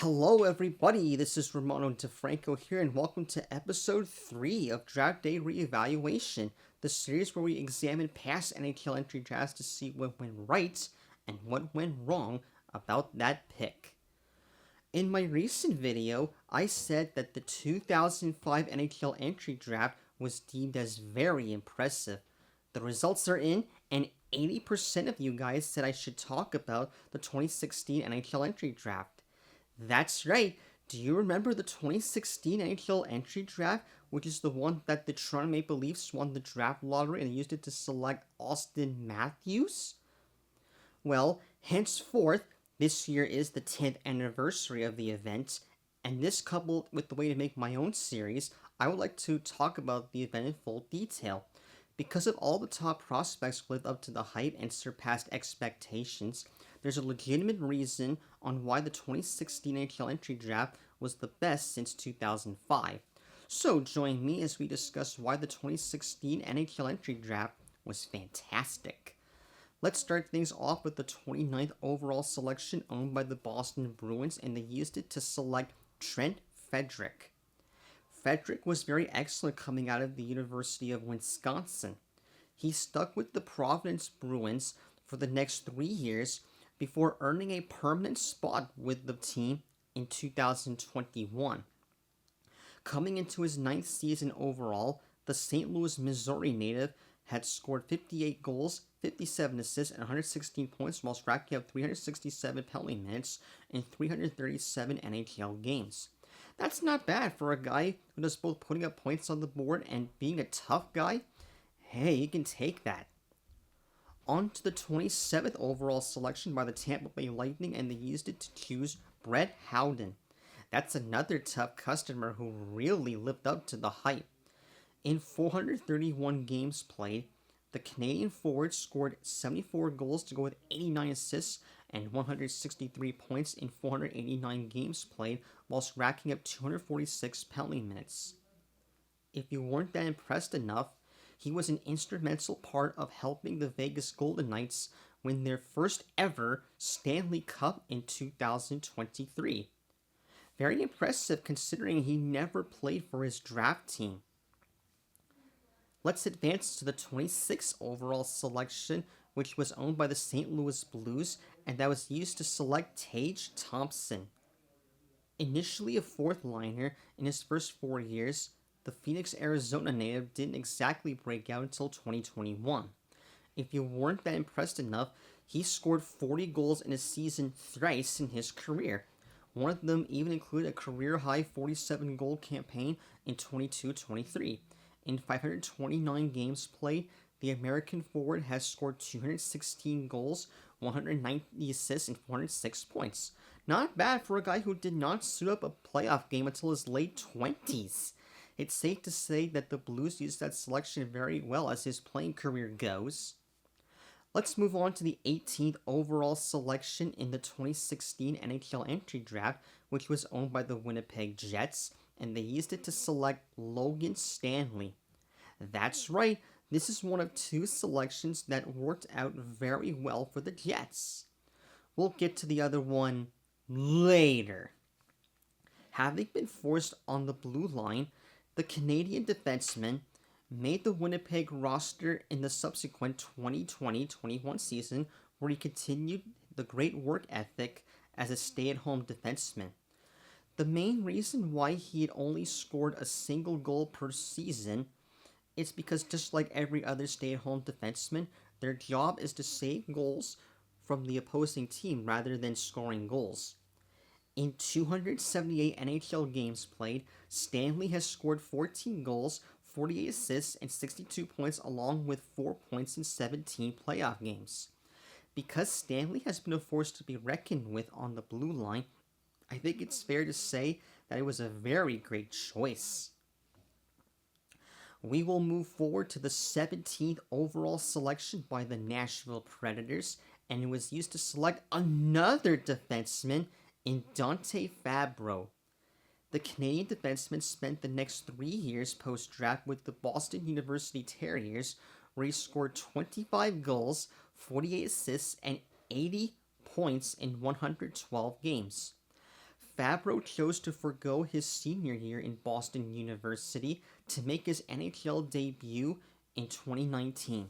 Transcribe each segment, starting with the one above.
Hello, everybody. This is Romano DeFranco here, and welcome to episode 3 of Draft Day Reevaluation, the series where we examine past NHL entry drafts to see what went right and what went wrong about that pick. In my recent video, I said that the 2005 NHL entry draft was deemed as very impressive. The results are in, and 80% of you guys said I should talk about the 2016 NHL entry draft. That's right. Do you remember the 2016 NHL Entry Draft, which is the one that the Toronto Maple Leafs won the draft lottery and used it to select Austin Matthews? Well, henceforth, this year is the 10th anniversary of the event, and this coupled with the way to make my own series, I would like to talk about the event in full detail. Because of all the top prospects lived up to the hype and surpassed expectations, there's a legitimate reason on why the 2016 NHL Entry Draft was the best since 2005. So join me as we discuss why the 2016 NHL Entry Draft was fantastic. Let's start things off with the 29th overall selection owned by the Boston Bruins, and they used it to select Trent Frederic. Frederic was very excellent coming out of the University of Wisconsin. He stuck with the Providence Bruins for the next 3 years before earning a permanent spot with the team in 2021. Coming into his ninth season overall, the St. Louis, Missouri native had scored 58 goals, 57 assists, and 116 points whilst racking up 367 penalty minutes in 337 NHL games. That's not bad for a guy who does both putting up points on the board and being a tough guy. Hey, you can take that. On to the 27th overall selection by the Tampa Bay Lightning, and they used it to choose Brett Howden. That's another tough customer who really lived up to the hype. In 431 games played, the Canadian forward scored 74 goals to go with 89 assists and 163 points in 489 games played, whilst racking up 246 penalty minutes. If you weren't that impressed enough, he was an instrumental part of helping the Vegas Golden Knights win their first ever Stanley Cup in 2023. Very impressive considering he never played for his draft team. Let's advance to the 26th overall selection, which was owned by the St. Louis Blues, and that was used to select Tage Thompson. Initially a fourth liner in his first 4 years, the Phoenix, Arizona native didn't exactly break out until 2021. If you weren't that impressed enough, he scored 40 goals in a season thrice in his career. One of them even included a career-high 47-goal campaign in 22-23. In 529 games played, the American forward has scored 216 goals, 190 assists, and 406 points. Not bad for a guy who did not suit up a playoff game until his late 20s. It's safe to say that the Blues used that selection very well as his playing career goes. Let's move on to the 18th overall selection in the 2016 NHL Entry Draft, which was owned by the Winnipeg Jets, and they used it to select Logan Stanley. That's right, this is one of two selections that worked out very well for the Jets. We'll get to the other one later. Having been forced on the blue line, the Canadian defenseman made the Winnipeg roster in the subsequent 2020-21 season, where he continued the great work ethic as a stay-at-home defenseman. The main reason why he had only scored a single goal per season is because, just like every other stay-at-home defenseman, their job is to save goals from the opposing team rather than scoring goals. In 278 NHL games played, Stanley has scored 14 goals, 48 assists, and 62 points, along with 4 points in 17 playoff games. Because Stanley has been a force to be reckoned with on the blue line, I think it's fair to say that it was a very great choice. We will move forward to the 17th overall selection by the Nashville Predators, and it was used to select another defenseman in Dante Fabro. The Canadian defenseman spent the next 3 years post-draft with the Boston University Terriers, where he scored 25 goals, 48 assists, and 80 points in 112 games. Fabro chose to forego his senior year in Boston University to make his NHL debut in 2019.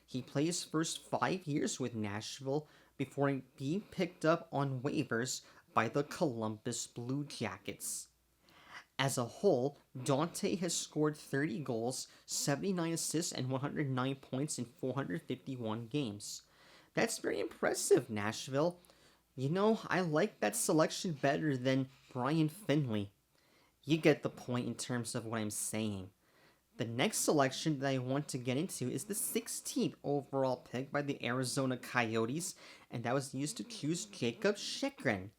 He played his first 5 years with Nashville before being picked up on waivers by the Columbus Blue Jackets. As a whole, Dante has scored 30 goals, 79 assists, and 109 points in 451 games. That's very impressive, Nashville. You know, I like that selection better than Brian Finley. You get the point in terms of what I'm saying. The next selection that I want to get into is the 16th overall pick by the Arizona Coyotes, and that was used to choose Jacob Chychrun.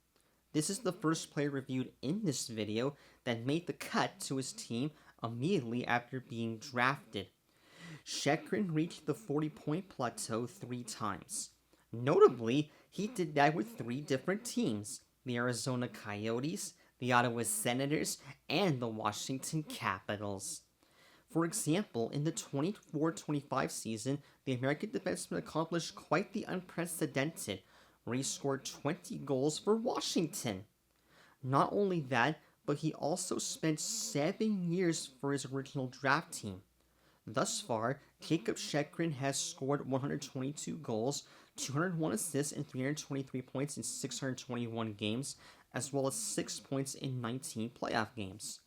This is the first player reviewed in this video that made the cut to his team immediately after being drafted. Chychrun reached the 40-point plateau 3 times. Notably, he did that with 3 different teams: the Arizona Coyotes, the Ottawa Senators, and the Washington Capitals. For example, in the 24-25 season, the American defenseman accomplished quite the unprecedented, where he scored 20 goals for Washington. Not only that, but he also spent 7 years for his original draft team. Thus far, Jacob Chychrun has scored 122 goals, 201 assists, and 323 points in 621 games, as well as 6 points in 19 playoff games.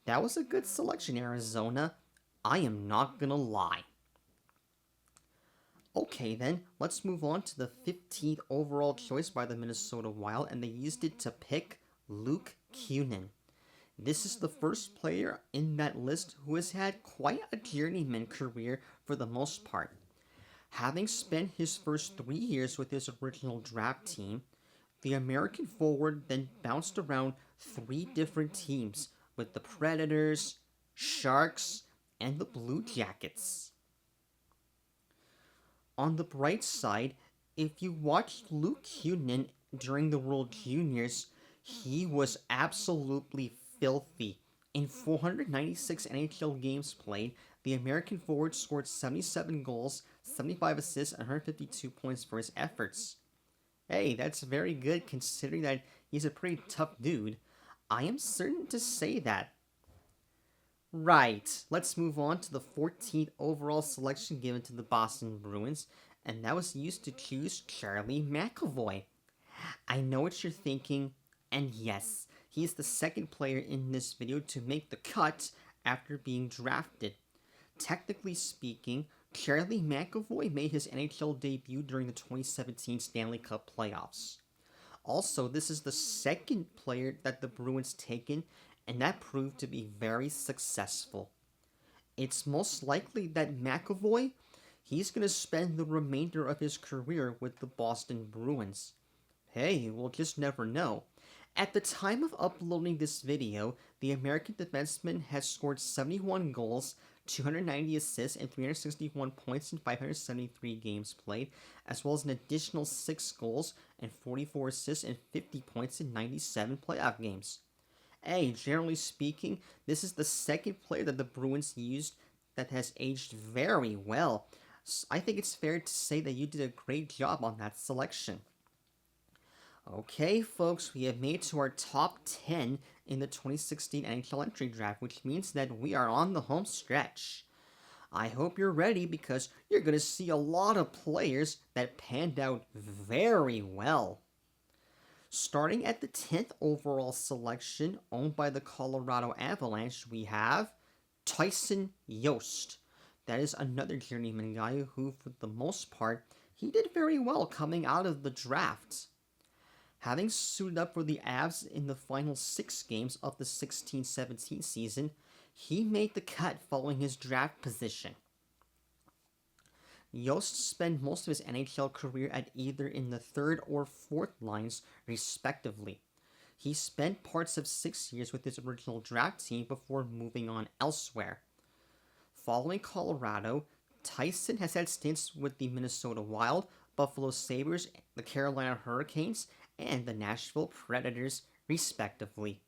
That was a good selection, Arizona. I am not gonna lie. Okay then, let's move on to the 15th overall choice by the Minnesota Wild, and they used it to pick Luke Kunin. This is the first player in that list who has had quite a journeyman career for the most part. Having spent his first 3 years with his original draft team, the American forward then bounced around 3 different teams with the Predators, Sharks, and the Blue Jackets. On the bright side, if you watched Luke Kunin during the World Juniors, he was absolutely filthy. In 496 NHL games played, the American forward scored 77 goals, 75 assists, and 152 points for his efforts. Hey, that's very good considering that he's a pretty tough dude. I am certain to say that. Right, let's move on to the 14th overall selection given to the Boston Bruins, and that was used to choose Charlie McAvoy. I know what you're thinking, and yes, he's the second player in this video to make the cut after being drafted. Technically speaking, Charlie McAvoy made his NHL debut during the 2017 Stanley Cup playoffs. Also, this is the second player that the Bruins taken, and that proved to be very successful. It's most likely that McAvoy, he's going to spend the remainder of his career with the Boston Bruins. Hey, we'll just never know. At the time of uploading this video, the American defenseman has scored 71 goals, 290 assists, and 361 points in 573 games played, as well as an additional 6 goals and 44 assists and 50 points in 97 playoff games. Hey, generally speaking, this is the second player that the Bruins used that has aged very well. So I think it's fair to say that you did a great job on that selection. Okay, folks, we have made to our top 10 in the 2016 NHL Entry Draft, which means that we are on the home stretch. I hope you're ready because you're going to see a lot of players that panned out very well. Starting at the 10th overall selection, owned by the Colorado Avalanche, we have Tyson Jost. That is another journeyman guy who, for the most part, he did very well coming out of the draft. Having suited up for the Avs in the final 6 games of the 16-17 season, he made the cut following his draft position. Jost spent most of his NHL career at either in the 3rd or 4th lines, respectively. He spent parts of 6 years with his original draft team before moving on elsewhere. Following Colorado, Tyson has had stints with the Minnesota Wild, Buffalo Sabres, the Carolina Hurricanes, and the Nashville Predators, respectively.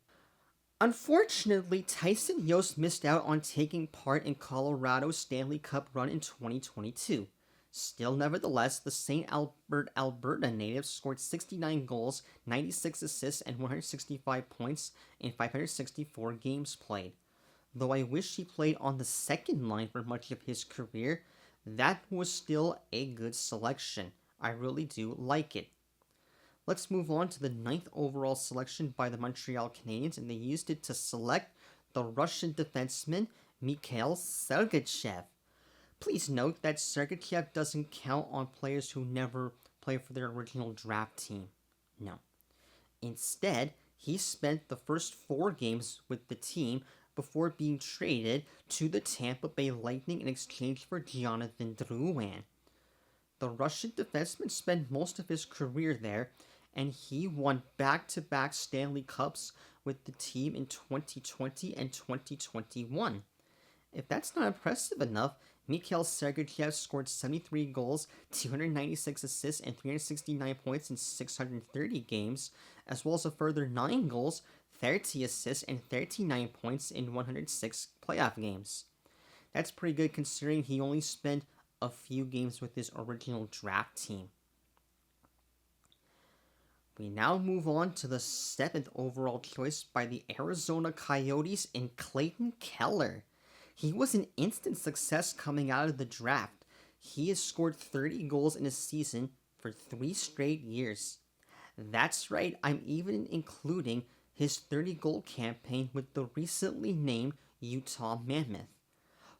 Unfortunately, Tyson Jost missed out on taking part in Colorado's Stanley Cup run in 2022. Still, nevertheless, the St. Albert, Alberta native scored 69 goals, 96 assists, and 165 points in 564 games played. Though I wish he played on the second line for much of his career, that was still a good selection. I really do like it. Let's move on to the 9th overall selection by the Montreal Canadiens, and they used it to select the Russian defenseman Mikhail Sergachev. Please note that Sergachev doesn't count on players who never play for their original draft team. No. Instead, he spent the first 4 games with the team before being traded to the Tampa Bay Lightning in exchange for Jonathan Drouin. The Russian defenseman spent most of his career there, and he won back-to-back Stanley Cups with the team in 2020 and 2021. If that's not impressive enough, Mikhail Sergachev scored 73 goals, 296 assists, and 369 points in 630 games, as well as a further 9 goals, 30 assists, and 39 points in 106 playoff games. That's pretty good considering he only spent a few games with his original draft team. We now move on to the 7th overall choice by the Arizona Coyotes in Clayton Keller. He was an instant success coming out of the draft. He has scored 30 goals in a season for 3 straight years. That's right, I'm even including his 30-goal campaign with the recently named Utah Mammoth.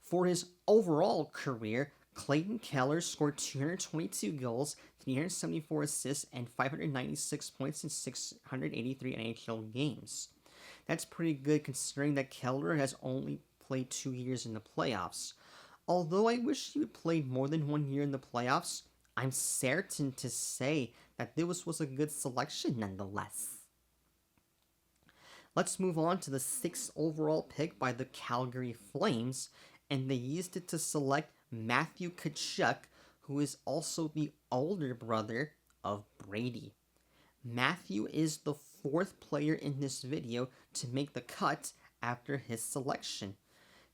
For his overall career, Clayton Keller scored 222 goals, 374 assists, and 596 points in 683 NHL games. That's pretty good considering that Keller has only played 2 years in the playoffs. Although I wish he would played more than 1 year in the playoffs, I'm certain to say that this was a good selection nonetheless. Let's move on to the 6th overall pick by the Calgary Flames, and they used it to select Matthew Tkachuk, who is also the older brother of Brady. Matthew is the 4th player in this video to make the cut after his selection.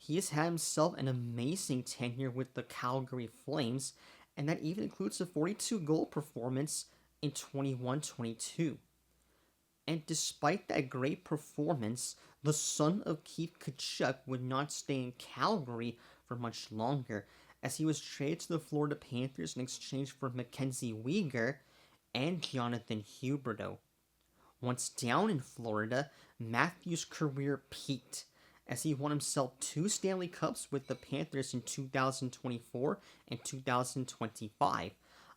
He has had himself an amazing tenure with the Calgary Flames, and that even includes a 42-goal performance in 21-22. And despite that great performance, the son of Keith Tkachuk would not stay in Calgary for much longer, as he was traded to the Florida Panthers in exchange for Mackenzie Weegar and Jonathan Huberdeau. Once down in Florida, Matthew's career peaked, as he won himself 2 Stanley Cups with the Panthers in 2024 and 2025.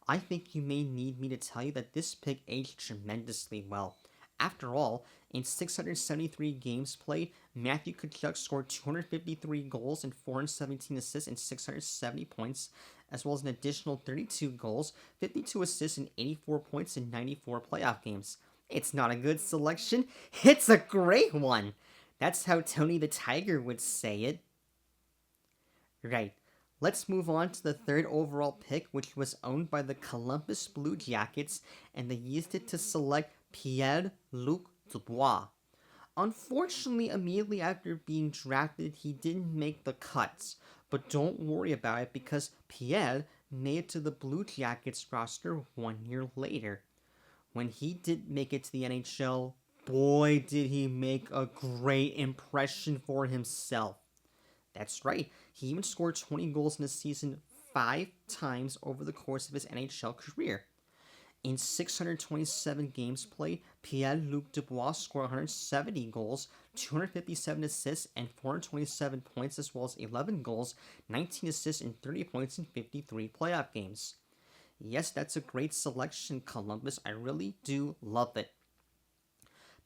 I think you may need me to tell you that this pick aged tremendously well. After all, in 673 games played, Matthew Tkachuk scored 253 goals and 417 assists and 670 points, as well as an additional 32 goals, 52 assists, and 84 points in 94 playoff games. It's not a good selection, it's a great one! That's how Tony the Tiger would say it. Right, let's move on to the 3rd overall pick, which was owned by the Columbus Blue Jackets, and they used it to select Pierre-Luc Dubois. Unfortunately, immediately after being drafted, he didn't make the cuts, but don't worry about it because Pierre made it to the Blue Jackets roster 1 year later. When he did make it to the NHL, boy did he make a great impression for himself. That's right, he even scored 20 goals in a season 5 times over the course of his NHL career. In 627 games played, Pierre-Luc Dubois scored 170 goals, 257 assists, and 427 points, as well as 11 goals, 19 assists, and 30 points in 53 playoff games. Yes, that's a great selection, Columbus. I really do love it.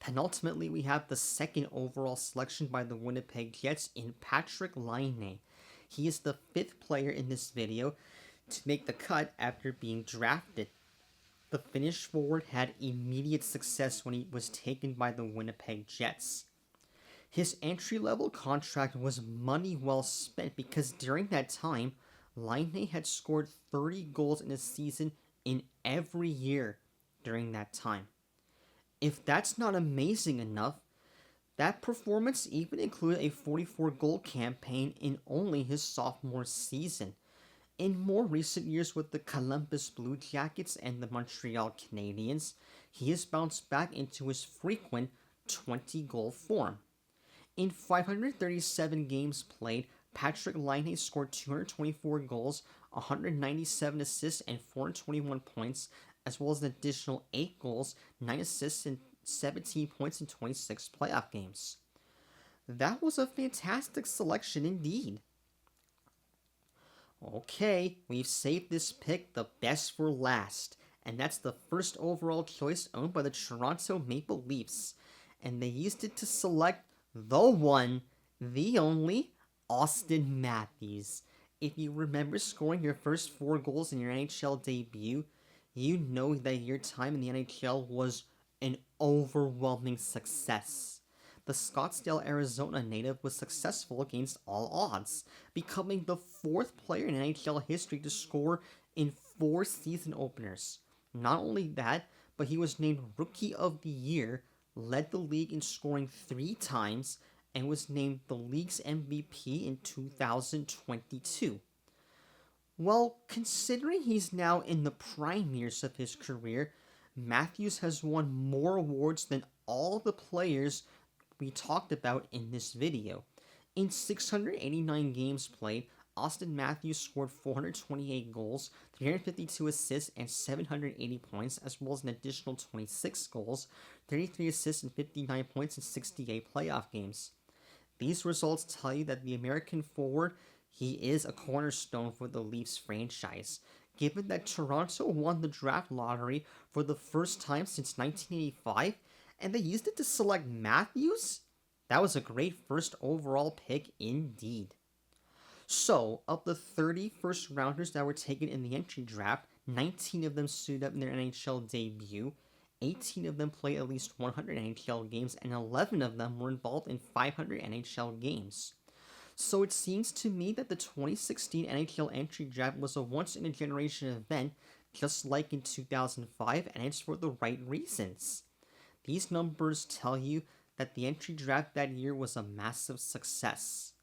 Penultimately, we have the 2nd overall selection by the Winnipeg Jets in Patrick Laine. He is the 5th player in this video to make the cut after being drafted. The Finnish forward had immediate success when he was taken by the Winnipeg Jets. His entry-level contract was money well spent because during that time, Laine had scored 30 goals in a season in every year during that time. If that's not amazing enough, that performance even included a 44-goal campaign in only his sophomore season. In more recent years with the Columbus Blue Jackets and the Montreal Canadiens, he has bounced back into his frequent 20-goal form. In 537 games played, Patrick Laine scored 224 goals, 197 assists, and 421 points, as well as an additional 8 goals, 9 assists, and 17 points in 26 playoff games. That was a fantastic selection indeed. Okay, we've saved this pick the best for last, and that's the first overall choice owned by the Toronto Maple Leafs, and they used it to select the one, the only, Austin Matthews. If you remember scoring your first 4 goals in your NHL debut, you know that your time in the NHL was an overwhelming success. The Scottsdale, Arizona native was successful against all odds, becoming the 4th player in NHL history to score in 4 season openers. Not only that, but he was named Rookie of the Year, led the league in scoring 3 times, and was named the league's MVP in 2022. Well, considering he's now in the prime years of his career, Matthews has won more awards than all the players we talked about in this video. In 689 games played, Austin Matthews scored 428 goals, 352 assists, and 780 points, as well as an additional 26 goals, 33 assists, and 59 points in 68 playoff games. These results tell you that the American forward, he is a cornerstone for the Leafs franchise. Given that Toronto won the draft lottery for the first time since 1985, and they used it to select Matthews, that was a great first overall pick indeed. So, of the 30 first rounders that were taken in the entry draft, 19 of them suited up in their NHL debut, 18 of them played at least 100 NHL games, and 11 of them were involved in 500 NHL games. So it seems to me that the 2016 NHL Entry Draft was a once-in-a-generation event, just like in 2005, and it's for the right reasons. These numbers tell you that the entry draft that year was a massive success.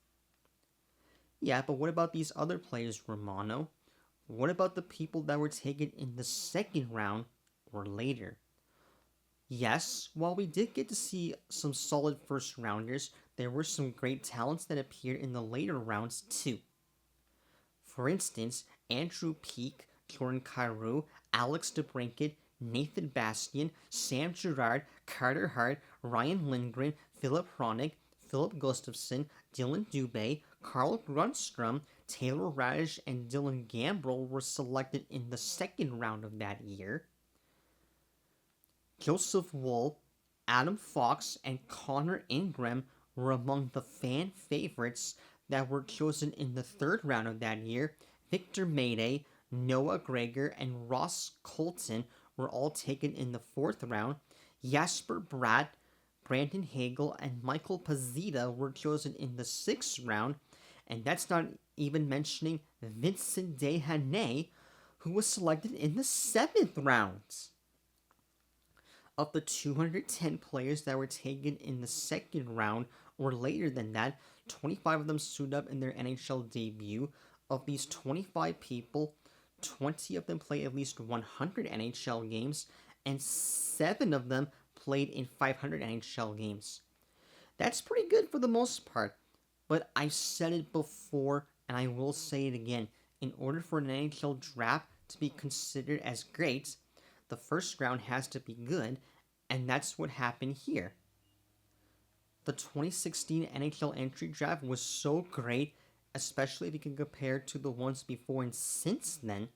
Yeah, but what about these other players, Romano? What about the people that were taken in the second round or later? Yes, while we did get to see some solid first rounders, there were some great talents that appeared in the later rounds too. For instance, Andrew Peeke, Jordan Kyrou, Alex DeBrincat, Nathan Bastian, Sam Girard, Carter Hart, Ryan Lindgren, Philip Hronik, Philip Gustafson, Dylan Dubé, Carl Grundstrom, Taylor Radish, and Dylan Gambrell were selected in the second round of that year. Joseph Woll, Adam Fox, and Connor Ingram were among the fan favorites that were chosen in the third round of that year. Victor Mede, Noah Gregor, and Ross Colton were all taken in the fourth round. Jasper Bratt, Brandon Hagel, and Michael Pizzita were chosen in the sixth round, and that's not even mentioning Vincent Desharnais, who was selected in the seventh round. Of the 210 players that were taken in the second round or later than that, 25 of them suited up in their NHL debut. Of these 25 people, 20 of them played at least 100 NHL games, and 7 of them played in 500 NHL games. That's pretty good for the most part, but I've said it before and I will say it again. In order for an NHL draft to be considered as great, the first round has to be good, and that's what happened here. The 2016 NHL Entry Draft was so great, especially if you can compare to the ones before and since then.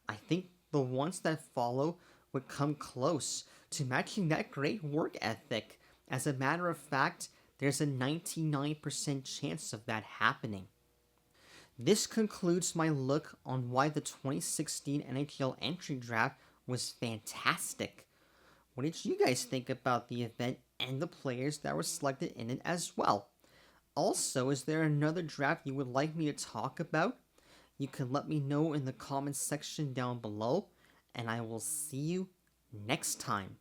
I think the ones that follow would come close to matching that great work ethic. As a matter of fact, there's a 99% chance of that happening. This concludes my look on why the 2016 NHL Entry Draft was fantastic. What did you guys think about the event and the players that were selected in it as well? Also, is there another draft you would like me to talk about? You can let me know in the comments section down below, and I will see you next time.